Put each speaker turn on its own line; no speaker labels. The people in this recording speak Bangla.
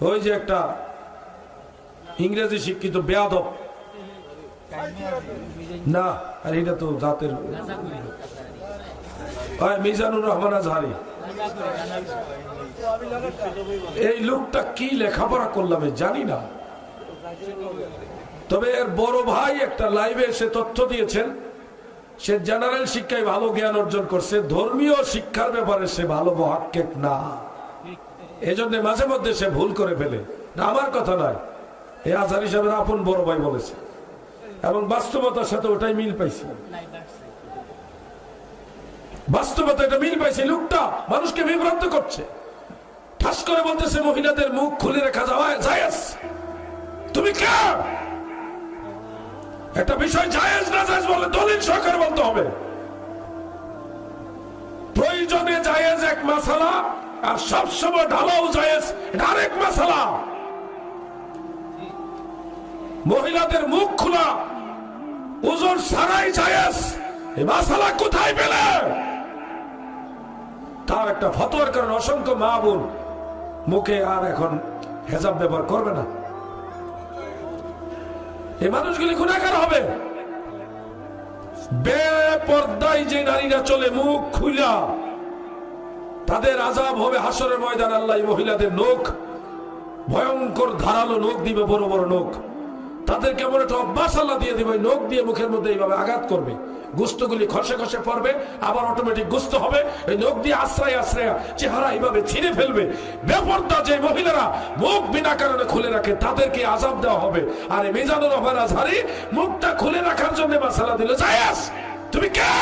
ওই যে একটা ইংরেজি শিক্ষিত বেয়াদব না, আর এটা তো জাতের মিজানুর রহমান আজহারি, এই লোকটা কি লেখাপড়া করলাম জানি না, তবে এর বড় ভাই একটা লাইভে এসে তথ্য দিয়েছেন সে জেনারেল শিক্ষায় ভালো জ্ঞান অর্জন করছে, ধর্মীয় শিক্ষার ব্যাপারে সে ভালো মহাক্কেক না, এজন্য মাঝে মধ্যে সে ভুল করে ফেলে। না আমার কথা নয়, এই আজহারি সাহেবের আপন বড় ভাই বলেছে এবং বাস্তবতার সাথে ওটাই মিল পাইছে, বাস্তবতা এটা মিল পাইছে। লোকটা মানুষকে বিভ্রান্ত করছে, ঠাস করে বলতেছে মহিলাদের মুখ খুলে রাখা জায়েজ। তুমি কে? একটা বিষয় জায়েজ না জায়েজ বলে দলিল সহকারে বলতে হবে। প্রয়োজনে জায়েজ এক মাসালা, আর সবসময় ঢালাও জায়েজ এটা আরেক মাসালা। মহিলাদের মুখ খোলা ওজোর ছাড়াই জায়েজ, এই মাসালা কোথায় পেলে? তার একটা ফতোয়ার কারণে অসংখ্য মা বোন মুখে আর এখন হেজাব ব্যবহার করবে না। এই মানুষগুলি গুনাহগার হবে। বেপরদায় যে নারীরা চলে মুখ খুইলা, তাদের আযাব হবে হাসরের ময়দান। আল্লাহ মহিলাদের নখ, ভয়ঙ্কর ধারালো নখ দিবে, বড় বড় নখ। তাদের কেমন একটা অভ্যাস আল্লাহ দিয়ে দিবে, নখ দিয়ে মুখের মধ্যে এইভাবে আঘাত করবে, গোস্তগুলি খসে খসে পড়বে, আবার অটোমেটিক গোস্ত হবে। এই নখ দিয়ে আশ্রয় আশ্রয় চেহারা এইভাবে ছিঁড়ে ফেলবে। বেপরদা যে মহিলারা মুখ বিনা কারণে খুলে রাখে তাদেরকে আযাব দেওয়া হবে। আর মিজানুর রহমান আজহারি মুখটা খুলে রাখার জন্য মাসালা দিল জায়েজ। তুমি কে?